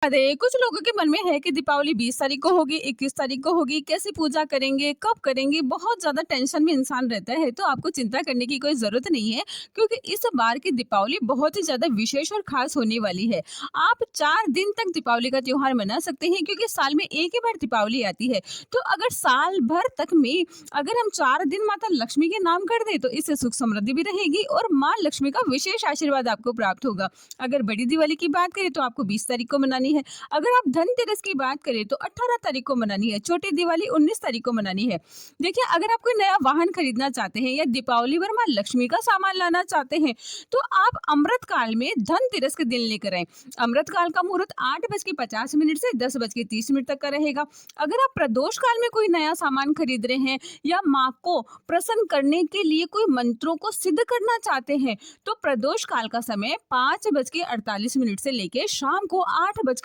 अरे कुछ लोगों के मन में है कि दीपावली 20 तारीख को होगी, 21 तारीख को होगी, कैसे पूजा करेंगे, कब करेंगे, बहुत ज़्यादा टेंशन में इंसान रहता है। तो आपको चिंता करने की कोई ज़रूरत नहीं है, क्योंकि इस बार की दीपावली बहुत ही ज़्यादा विशेष और ख़ास होने वाली है। आप 4 दिन तक दीपावली का त्योहार मना सकते हैं, क्योंकि साल में एक ही बार दीपावली आती है। तो अगर साल भर तक में अगर हम 4 दिन माता लक्ष्मी के नाम कर दें, तो इससे सुख समृद्धि भी रहेगी और माँ लक्ष्मी का विशेष आशीर्वाद आपको प्राप्त होगा। अगर बड़ी दिवाली की बात करें तो आपको 20 तारीख को मनानी है। अगर आप धनतेरस की बात करें तो 18 तारीख को मनानी है। छोटी दिवाली 19 तारीख को मनानी है। देखिए, अगर आप कोई नया वाहन खरीदना चाहते हैं या दीपावली पर माँ लक्ष्मी का सामान लाना चाहते हैं, तो आप अमृत काल में धनतेरस के दिन लेकर आए। अमृत काल का मुहूर्त 8:50 से 10:30 तक का रहेगा। अगर आप प्रदोष काल में कोई नया सामान खरीद रहे हैं या माँ को प्रसन्न करने के लिए कोई मंत्रों को सिद्ध करना चाहते हैं, तो प्रदोष काल का समय 5:48 से लेके शाम को 8:20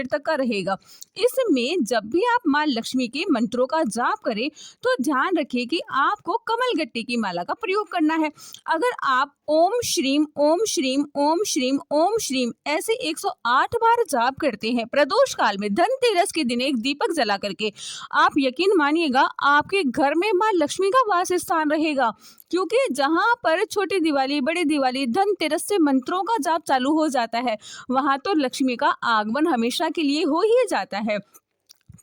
तक का रहेगा। इसमें जब भी आप माँ लक्ष्मी के मंत्रों का जाप करें, तो ध्यान रखिए कि आपको कमल गट्टे की माला का प्रयोग करना है। अगर आप ओम श्रीम ओम श्रीम ओम श्रीम ओम श्रीम ऐसे 108 बार जाप करते हैं प्रदोष काल में धनतेरस के दिन एक दीपक जला करके, आप यकीन मानिएगा आपके घर में माँ लक्ष्मी का वास स्थान रहेगा। क्योंकि जहां पर छोटी दिवाली, बड़ी दिवाली, धनतेरस से मंत्रों का जाप चालू हो जाता है, वहां तो लक्ष्मी का आगमन हमेशा के लिए हो ही जाता है।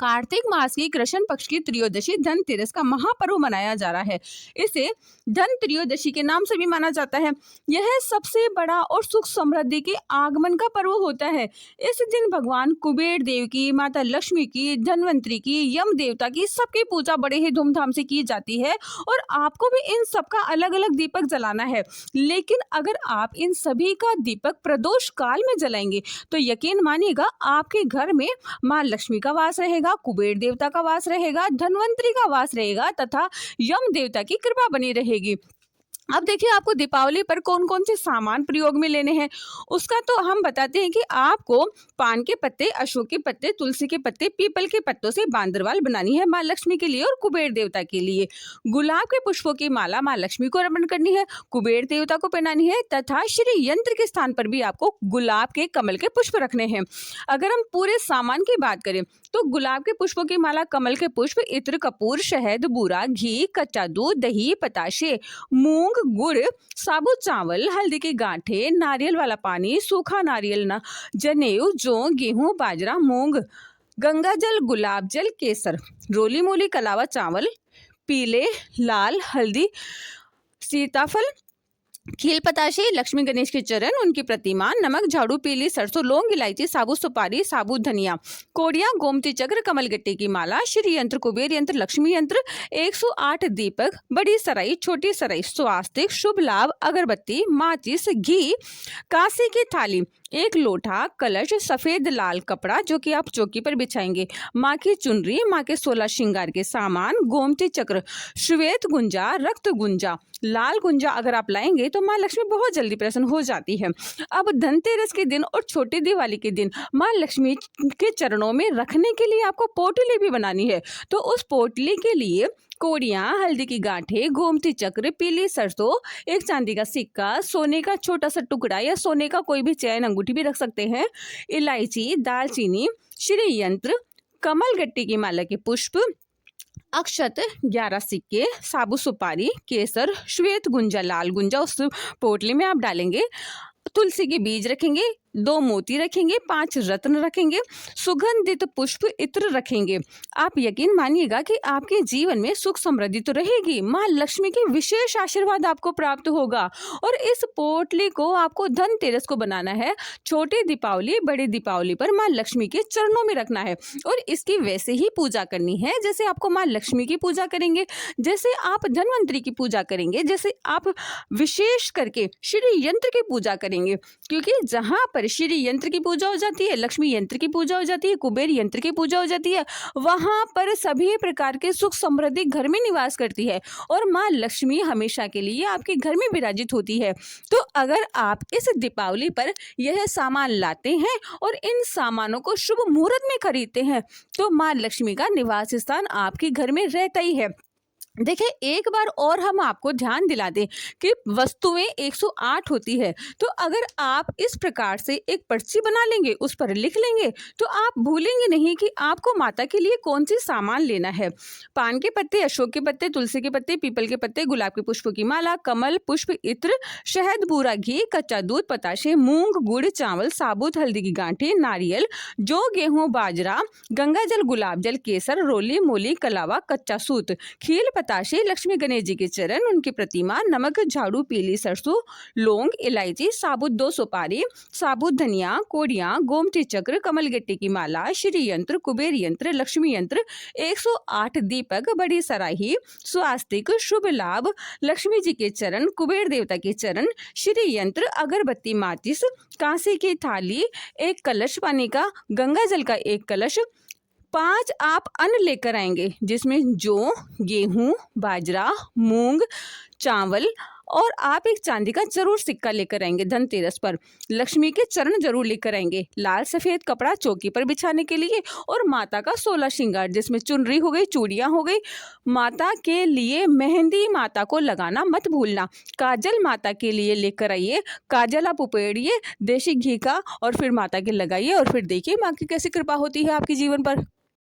कार्तिक मास की कृष्ण पक्ष की त्रयोदशी धनतेरस का महापर्व मनाया जा रहा है। इसे धन त्रयोदशी के नाम से भी माना जाता है। यह सबसे बड़ा और सुख समृद्धि के आगमन का पर्व होता है। इस दिन भगवान कुबेर देव की, माता लक्ष्मी की, धनवंतरी की, यम देवता की, सबकी पूजा बड़े ही धूमधाम से की जाती है और आपको भी इन सबका अलग अलग दीपक जलाना है। लेकिन अगर आप इन सभी का दीपक प्रदोष काल में जलाएंगे, तो यकीन मानिएगा आपके घर में माँ लक्ष्मी का वास रहेगा, कुबेर देवता का वास रहेगा, धनवंतरी का वास रहेगा तथा यम देवता की कृपा बनी रहेगी। अब देखिए, आपको दीपावली पर कौन कौन से सामान प्रयोग में लेने हैं, उसका तो हम बताते हैं कि आपको पान के पत्ते, अशोक के पत्ते, तुलसी के पत्ते, पीपल के पत्तों से बांदरवाल बनानी है माँ लक्ष्मी के लिए और कुबेर देवता के लिए। गुलाब के पुष्पों की माला माँ लक्ष्मी को अर्पण करनी है, कुबेर देवता को पहनानी है तथा श्री यंत्र के स्थान पर भी आपको गुलाब के, कमल के पुष्प रखने हैं। अगर हम पूरे सामान की बात करें तो गुलाब के पुष्पों की माला, कमल के पुष्प, इत्र, कपूर, शहद, बूरा, घी, कच्चा दूध, दही, पताशे, मूंग, गुड़, साबुत चावल, हल्दी के गांठे, नारियल वाला पानी, सूखा नारियल, ना जनेऊ, जौ, गेहूं, बाजरा, मूंग, गंगा जल, गुलाब जल, केसर, रोली मोली, कलावा चावल, पीले, लाल, हल्दी, सीताफल, खील पताशे, लक्ष्मी गणेश के चरण, उनकी प्रतिमा, नमक, झाड़ू, पीली सरसों, लौंग, इलायची, साबुत सुपारी, साबुत धनिया, कोड़िया, गोमती चक्र, कमल गट्टे की माला, श्री यंत्र, कुबेर यंत्र, लक्ष्मी यंत्र, 108 दीपक, बड़ी सराई, छोटी सराई, स्वास्तिक, शुभ लाभ, अगरबत्ती, माचिस, घी, कांसे की थाली, एक लोटा, कलश, सफेद लाल कपड़ा जो कि आप चौकी पर बिछाएंगे, माँ की चुनरी, माँ के 16 श्रृंगार के सामान, गोमती चक्र, श्वेत गुंजा, रक्त गुंजा, लाल गुंजा अगर आप लाएंगे तो माँ लक्ष्मी बहुत जल्दी प्रसन्न हो जाती है। अब धनतेरस के दिन और छोटी दिवाली के दिन माँ लक्ष्मी के चरणों में रखने के लिए आपको पोटली भी बनानी है। तो उस पोटली के लिए कोड़ियाँ, हल्दी की गांठें, गोमती चक्र, पीली सरसों, एक चांदी का सिक्का, सोने का छोटा सा टुकड़ा या सोने का कोई भी चैन अंगूठी भी रख सकते हैं, इलायची, दालचीनी, श्री यंत्र, कमल गट्टे की माला के पुष्प, अक्षत, 11 सिक्के, साबुत सुपारी, केसर, श्वेत गुंजा, लाल गुंजा उस पोटली में आप डालेंगे, तुलसी के बीज रखेंगे, 2 मोती रखेंगे, 5 रत्न रखेंगे, सुगंधित पुष्प, इत्र रखेंगे। आप यकीन मानिएगा कि आपके जीवन में सुख समृद्धि तो रहेगी, माँ लक्ष्मी की विशेष आशीर्वाद आपको प्राप्त होगा। और इस पोटली को आपको धनतेरस को बनाना है, छोटी दीपावली, बड़ी दीपावली पर माँ लक्ष्मी के चरणों में रखना है और इसकी वैसे ही पूजा करनी है जैसे आपको माँ लक्ष्मी की पूजा करेंगे, जैसे आप धनवंतरी की पूजा करेंगे, जैसे आप विशेष करके श्री यंत्र की पूजा करेंगे। क्योंकि जहां पर श्री यंत्र की पूजा हो जाती है, लक्ष्मी यंत्र की पूजा हो जाती है, कुबेर यंत्र की पूजा हो जाती है, वहां पर सभी प्रकार के सुख समृद्धि घर में निवास करती है और माँ लक्ष्मी हमेशा के लिए आपके घर में विराजित होती है। तो अगर आप इस दीपावली पर यह सामान लाते हैं और इन सामानों को शुभ मुहूर्त में खरीदते हैं, तो माँ लक्ष्मी का निवास स्थान आपके घर में रहता ही है। देखिए, एक बार और हम आपको ध्यान दिला दें कि वस्तुएं 108 होती है। तो अगर आप इस प्रकार से एक पर्ची बना लेंगे, उस पर लिख लेंगे, तो आप भूलेंगे नहीं कि आपको माता के लिए कौन सी सामान लेना है। पान के पत्ते, अशोक के पत्ते, तुलसी के पत्ते, पीपल के पत्ते, गुलाब के पुष्पों की माला, कमल पुष्प, इत्र, शहद, बूरा घी, कच्चा दूध, पताशे, मूंग, गुड़, चावल, साबुत हल्दी की गांठें, नारियल, जौ, गेहूं, बाजरा, गंगा जल, गुलाब जल, केसर, रोली, मूली, कलावा, कच्चा सूत, खील, बताशे, लक्ष्मी गणेश जी के चरण, उनकी प्रतिमा, नमक, झाड़ू, पीली सरसों, लौंग, इलायची, साबुत 2 सुपारी, साबुत धनिया, कोड़ियां, गोमती चक्र, कमल गिट्टी की माला, श्री यंत्र, कुबेर यंत्र, लक्ष्मी यंत्र, 108 दीपक, बड़ी सराही, स्वास्तिक, शुभ लाभ, लक्ष्मी जी के चरण, कुबेर देवता के चरण, श्री यंत्र, अगरबत्ती, माचिस, कांसे की थाली, एक कलश पानी का, गंगा जल का एक कलश, 5 आप अन्न लेकर आएंगे जिसमें जौ, गेहूं, बाजरा, मूंग, चावल, और आप एक चांदी का जरूर सिक्का लेकर आएंगे धनतेरस पर। लक्ष्मी के चरण जरूर लेकर आएंगे, लाल सफेद कपड़ा चौकी पर बिछाने के लिए, और माता का 16 श्रृंगार जिसमें चुनरी हो गई, चूड़ियां हो गई। माता के लिए मेहंदी माता को लगाना मत भूलना। काजल माता के लिए लेकर आइए, काजल आप उपेड़िए देसी घी का और फिर माता के लगाइए, और फिर देखिए माँ की कैसी कृपा होती है आपके जीवन पर।